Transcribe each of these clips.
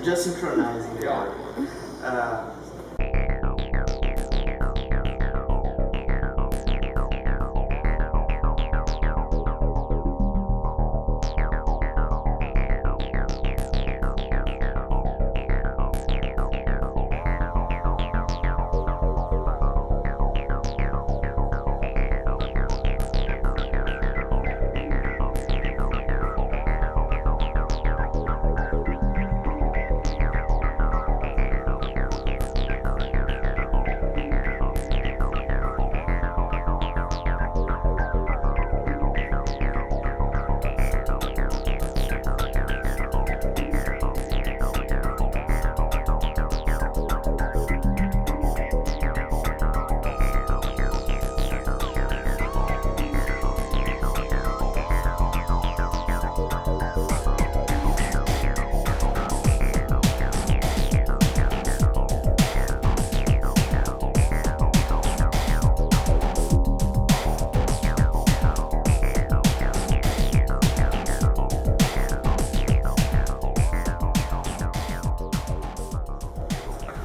just synchronizing the audio.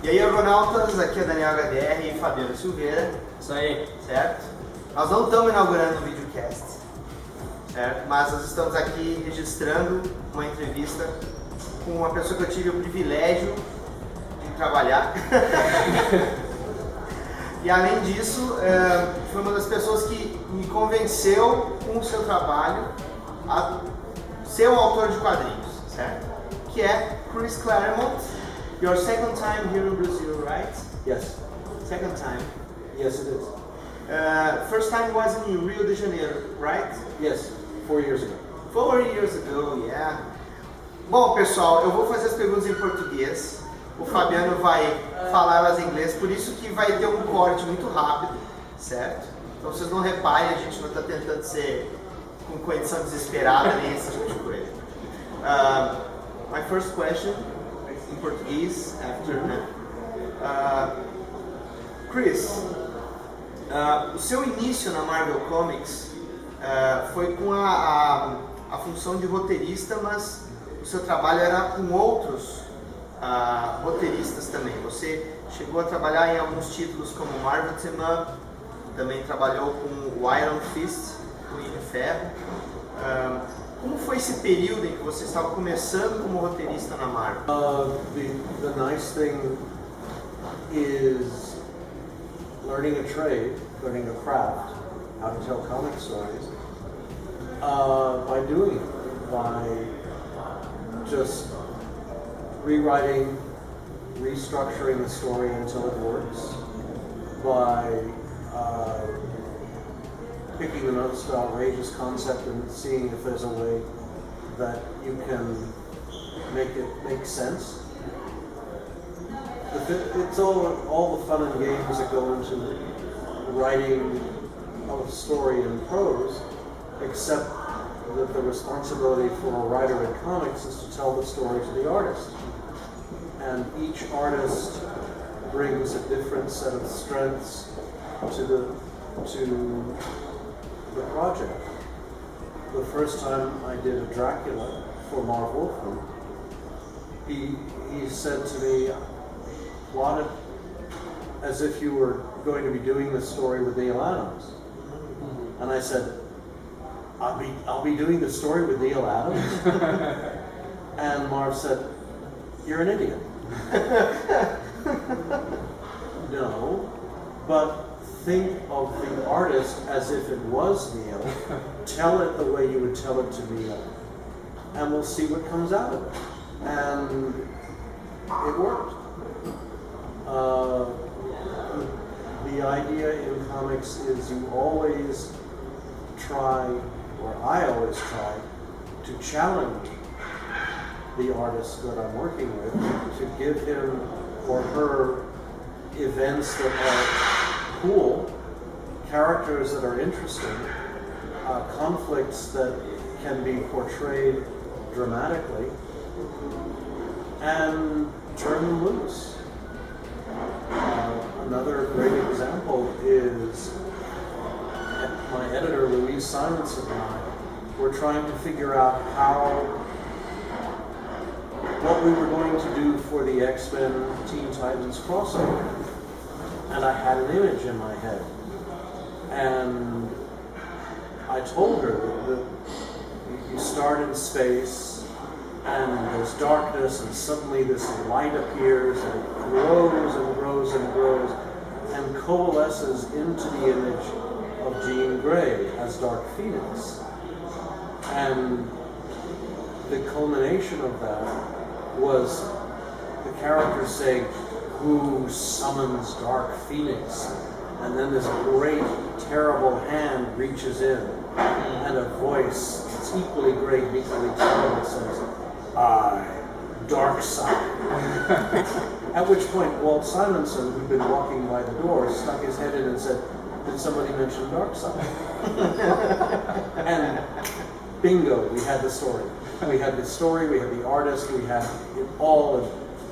E aí, argonautas, aqui é Daniel HDR e Fabiano Silveira. Isso aí. Certo? Nós não estamos inaugurando um videocast, certo? Mas nós estamos aqui registrando uma entrevista com uma pessoa que eu tive o privilégio de trabalhar. E além disso, foi uma das pessoas que me convenceu com o seu trabalho a ser um autor de quadrinhos, certo? Que é Chris Claremont. Your second time here in Brazil, right? Yes. Second time. Yes, it is. First time was in Rio de Janeiro, right? Yes, 4 years ago. 4 years ago, yeah. Bom, pessoal, eu vou fazer as perguntas em português. O Fabiano vai falar elas em inglês, por isso que vai ter um corte muito rápido, certo? Então vocês não reparem, a gente não está tentando ser com edição desesperada nem esse tipo de coisa. My first question, em português, after, né? Chris, o seu início na Marvel Comics foi com a função de roteirista, mas o seu trabalho era com outros roteiristas também. Você chegou a trabalhar em alguns títulos como Marvel Team Up, também trabalhou com o Iron Fist, o Punho de Ferro. Como foi esse período em que você estava começando como roteirista na Marvel? The nice thing is learning a trade, learning a craft, how to tell comic stories, by doing it, by just rewriting, restructuring the story until it works, by picking the most outrageous concept and seeing if there's a way that you can make it make sense. It's all the fun and games that go into writing a story in prose, except that the responsibility for a writer in comics is to tell the story to the artist. And each artist brings a different set of strengths to the project. The first time I did a Dracula for Marv Wolfman, he said to me, as if you were going to be doing this story with Neil Adams. And I said, I'll be doing the story with Neil Adams? And Marv said, you're an idiot. No, but think of the artist as if it was Neil. Tell it the way you would tell it to Neil. And we'll see what comes out of it. And it worked. The idea in comics is you always try, or I always try, to challenge the artist that I'm working with, to give him or her events that are cool, characters that are interesting, conflicts that can be portrayed dramatically, and turn them loose. Another great example is my editor Louise Simonson and I were trying to figure out how what we were going to do for the X-Men Teen Titans crossover. And I had an image in my head. And I told her that you start in space, and there's darkness, and suddenly this light appears, and it grows and grows and grows, and coalesces into the image of Jean Grey as Dark Phoenix. And the culmination of that was the character saying, "Who summons Dark Phoenix?" And then this great, terrible hand reaches in, and a voice that's equally great, equally terrible says, "I, Darkseid." At which point, Walt Simonson, who'd been walking by the door, stuck his head in and said, "Did somebody mention Darkseid?" And bingo, we had the story. We had the story, we had the artist, we had it all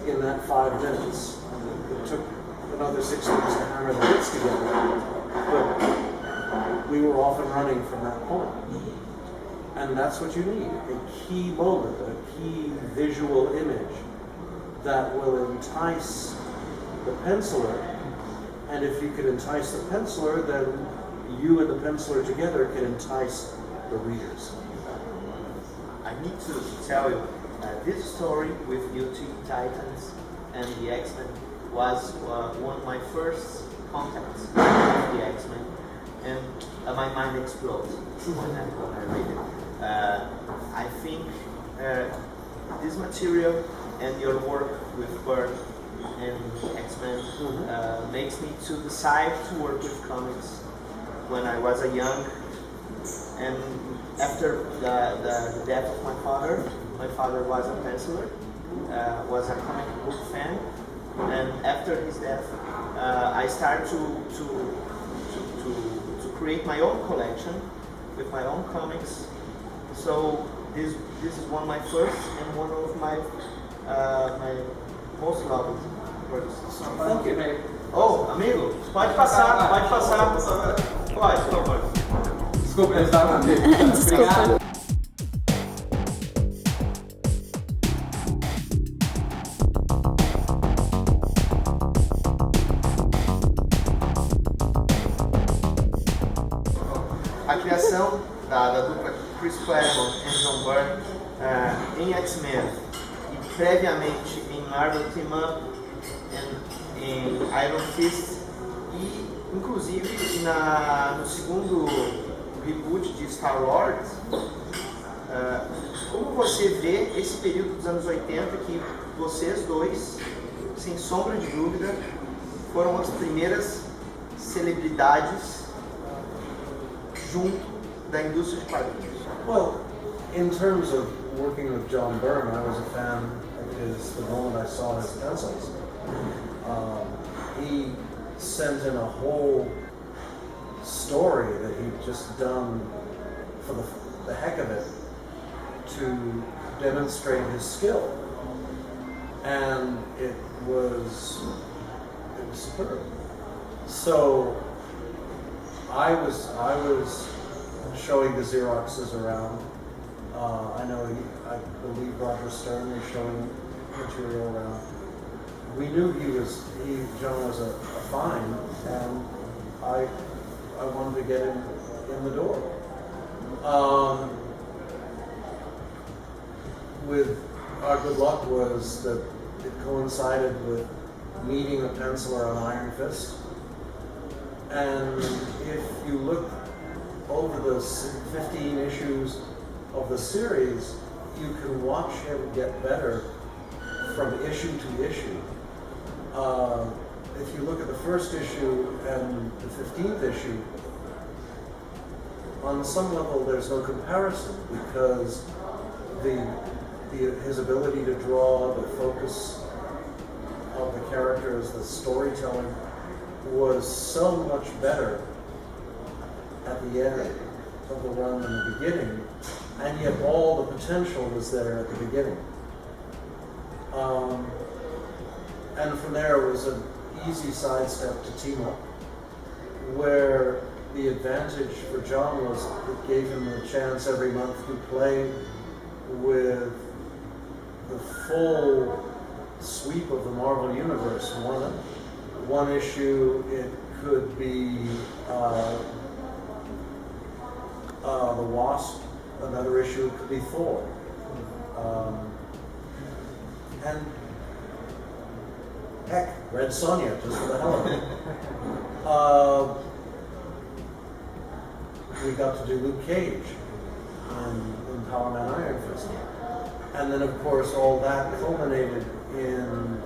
in that 5 minutes. It took another 6 weeks to hammer the bits together, but we were off and running from that point. And that's what you need, a key moment, a key visual image that will entice the penciler, and if you can entice the penciler, then you and the penciler together can entice the readers. I need to tell you, this story with New Teen Titans and the X-Men was one of my first contacts with the X-Men, and my mind exploded when I read it. I think this material and your work with Burt and X-Men makes me to decide to work with comics when I was a young, and after the death of my father was a penciler, was a comic book fan, and after his death, I started to create my own collection with my own comics. So this is one of my first and one of my most loved works. Thank you. Oh, amigo, pode passar. Pode, por favor. Desculpa, eu estava Obrigado. A criação da dupla Chris Claremont e John Byrne em X-Men e previamente em Marvel Team Up, em Iron Fist e inclusive no segundo reboot de Star Wars. Como você vê esse período dos anos 80 que vocês dois, sem sombra de dúvida, foram as primeiras celebridades junto da indústria de quadrinhos? Well, in terms of working with John Byrne, I was a fan of his the moment I saw his pencils. He sent in a whole story that he'd just done for the heck of it to demonstrate his skill, and it was superb. So I was showing the Xeroxes around. I believe Roger Stern was showing material around. We knew John was a find, and I wanted to get him in the door. With our good luck was that it coincided with meeting a penciler on Iron Fist. And if you look over the 15 issues of the series, you can watch him get better from issue to issue. If you look at the first issue and the 15th issue, on some level there's no comparison because his ability to draw, the focus of the characters, the storytelling was so much better at the end of the run than the beginning, and yet all the potential was there at the beginning. And from there it was an easy sidestep to team up, where the advantage for John was it gave him the chance every month to play with the full sweep of the Marvel Universe. One issue, it could be the Wasp. Another issue, it could be Thor. And heck, Red Sonja, just for the hell of it. We got to do Luke Cage in Power Man Iron Fist. And then, of course, all that culminated in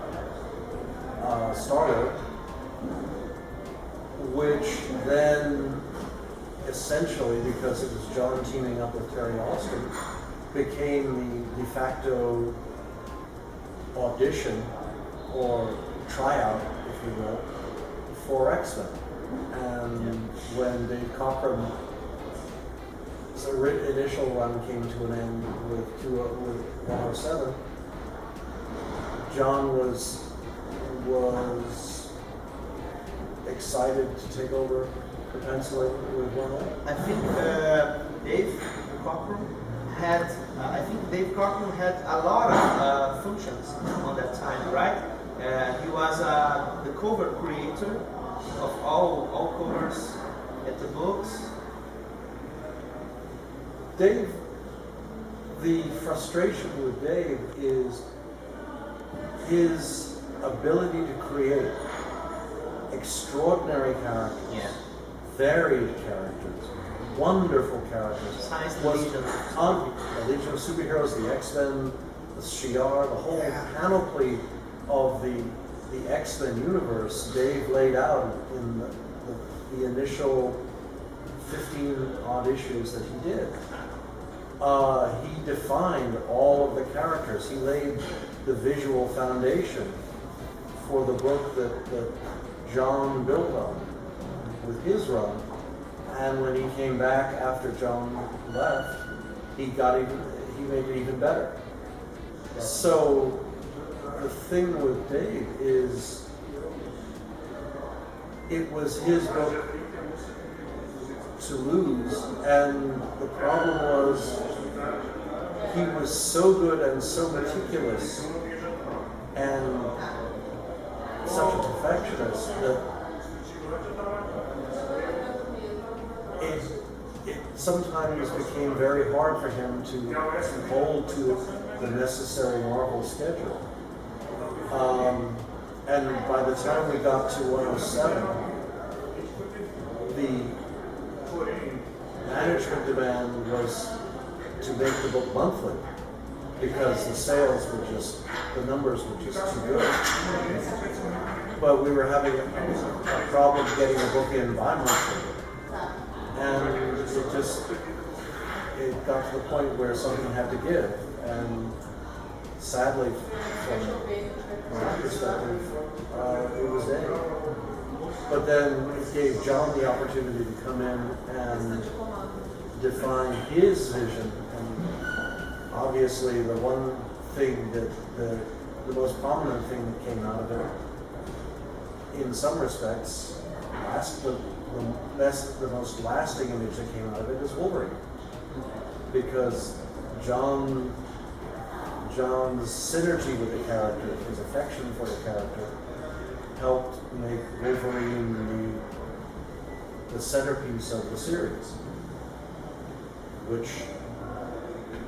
Star-Lord, which then essentially, because it was John teaming up with Terry Austin, became the de facto audition or tryout, if you will, for X-Men. And when Dave Cockrum's initial run came to an end with 107, John was excited to take over the penciling with 108. I think Dave Cockrum had a lot of functions on that time, right? He was the cover creator of all covers at the books. Dave, the frustration with Dave is his ability to create extraordinary characters, varied characters, wonderful characters. Science The Legion of Superheroes, the X-Men, the Shi'ar, the whole panoply of the X-Men universe Dave laid out in the initial 15-odd issues that he did. He defined all of the characters. He laid the visual foundation for the book that John built on with his run. And when he came back after John left, he made it even better. So the thing with Dave is, it was his book to lose, and the problem was he was so good and so meticulous and such a perfectionist that it sometimes became very hard for him to hold to the necessary Marvel schedule. And by the time we got to 107, the management demand was to make the book monthly because the numbers were just too good. But we were having a problem getting the book in bi-monthly. And it got to the point where something had to give. And sadly, from my perspective, it was Dave. But then it gave John the opportunity to come in and define his vision. And obviously the one thing the most prominent thing that came out of it, in some respects, the most lasting image that came out of it is Wolverine. Because John's synergy with the character, his affection for the character, helped make Wolverine the centerpiece of the series, which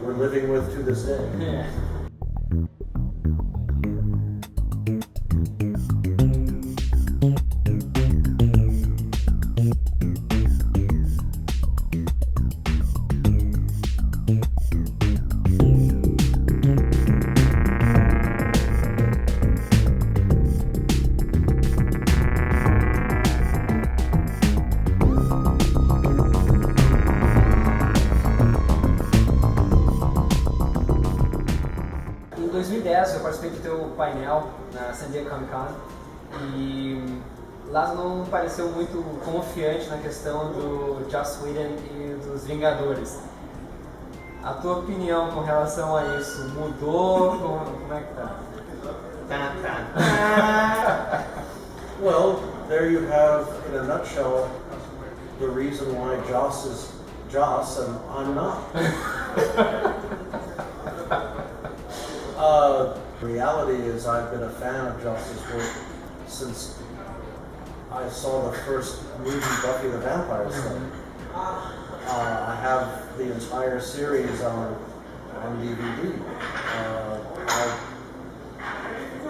we're living with to this day. Yeah. Em 2010 eu participei do teu painel na San Diego Comic Con e lá não pareceu muito confiante na questão do Joss Whedon e dos Vingadores. A tua opinião com relação a isso mudou? Como é que tá? Well, there you have, in a nutshell, the reason why Joss is Joss and I'm not. Reality is I've been a fan of Joss's work since I saw the first movie Buffy the Vampire Slayer. I have the entire series on DVD.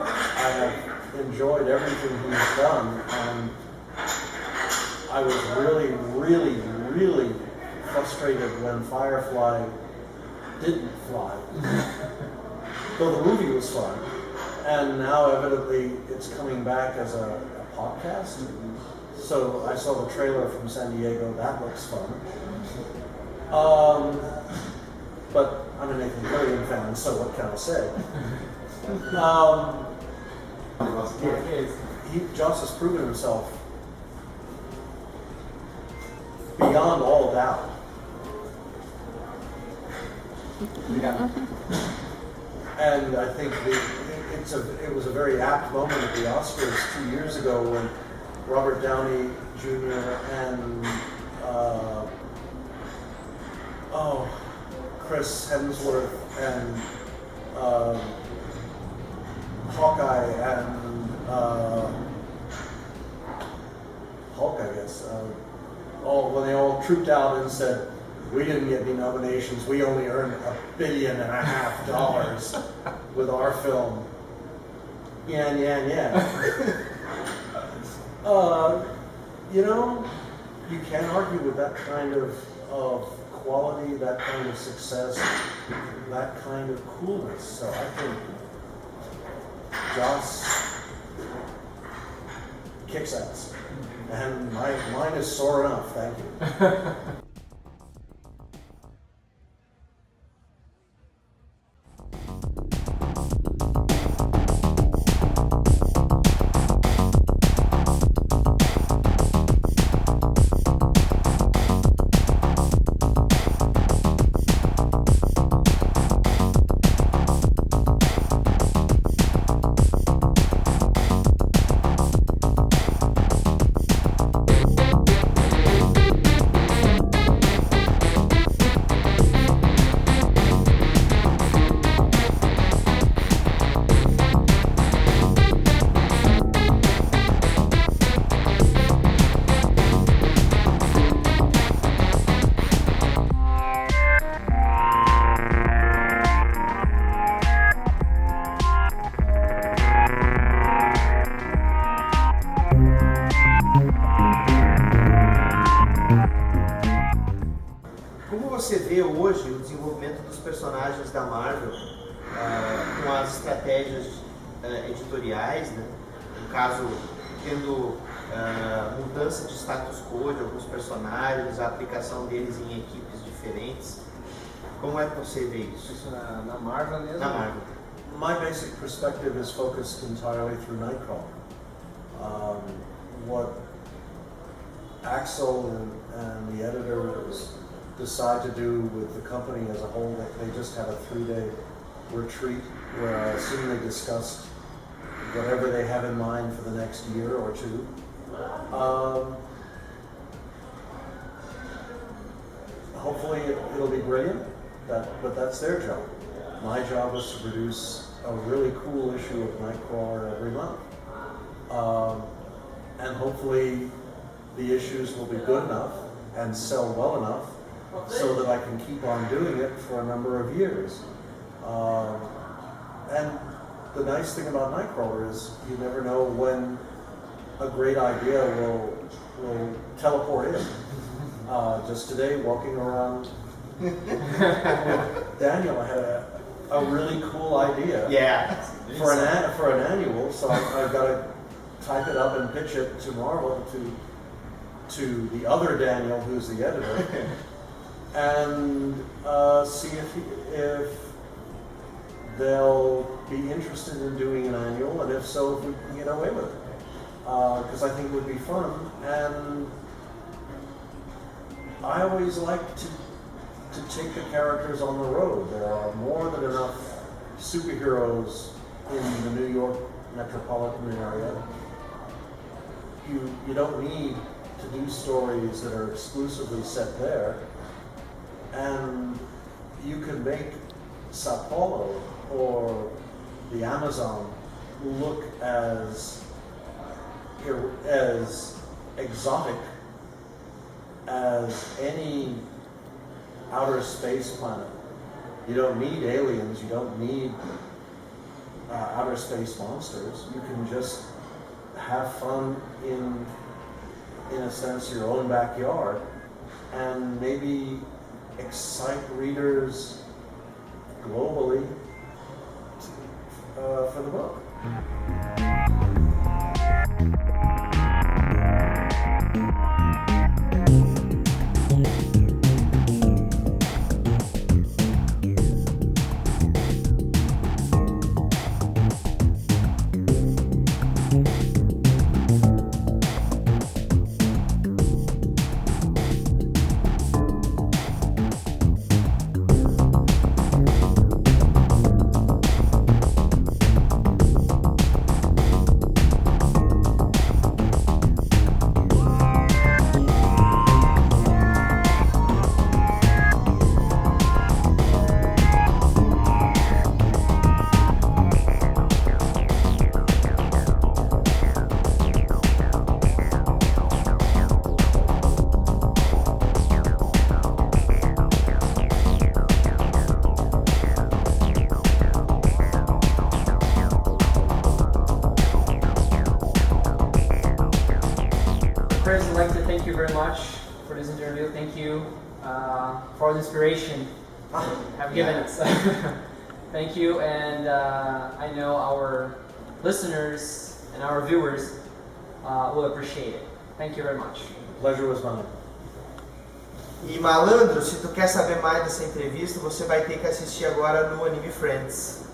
I have enjoyed everything he's done, and I was really, really, really frustrated when Firefly didn't fly. Though the movie was fun, and now evidently it's coming back as a podcast. So I saw the trailer from San Diego. That looks fun. But I'm a Nathan Fillion fan, so what can I say? Joss has proven himself beyond all doubt. Obrigado. And I think it was a very apt moment at the Oscars 2 years ago when Robert Downey Jr. and Chris Hemsworth and Hawkeye and Hulk, I guess, when they all trooped out and said, "We didn't get any nominations. We only earned $1.5 billion with our film." Yeah. You can't argue with that kind of quality, that kind of success, that kind of coolness. So I think Joss kicks ass, and mine is sore enough. Thank you. Você vê hoje o desenvolvimento dos personagens da Marvel com as estratégias editoriais, né? No caso, tendo mudança de status quo de alguns personagens, a aplicação deles em equipes diferentes. Como é que você vê isso? Isso na Marvel mesmo? Na Marvel. My basic perspective is focused entirely through Nightcrawler. What Axel and the editors decide to do with the company as a whole, they just had a 3-day retreat where I assume they discussed whatever they have in mind for the next year or two. Hopefully it'll be brilliant, but that's their job. My job is to produce a really cool issue of Nightcrawler every month. And hopefully the issues will be good enough and sell well enough so that I can keep on doing it for a number of years. And the nice thing about Nightcrawler is you never know when a great idea will teleport in. Just today, walking around with Daniel, I had a really cool idea. Yeah. For an annual, so I've got to type it up and pitch it to Marvel to the other Daniel, who's the editor, and see if they'll be interested in doing an annual, and if so, if we can get away with it. Because I think it would be fun, and I always like to take the characters on the road. There are more than enough superheroes in the New York metropolitan area. You don't need to do stories that are exclusively set there, and you can make Sao Paulo or the Amazon look as exotic as any outer space planet. You don't need aliens, you don't need outer space monsters. You can just have fun in a sense, your own backyard, and maybe excite readers globally for the book. Chris, I'd like to thank you very much for this interview. Thank you for the inspiration have given us. Thank you, and I know our listeners and our viewers will appreciate it. Thank you very much. Pleasure was mine. E malandro, se tu quer saber mais dessa entrevista, você vai ter que assistir agora no Anime Friends.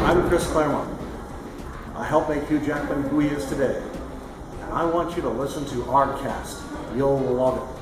I'm Chris Claremont. I helped make Hugh Jackman who he is today. And I want you to listen to Artcast. You'll love it.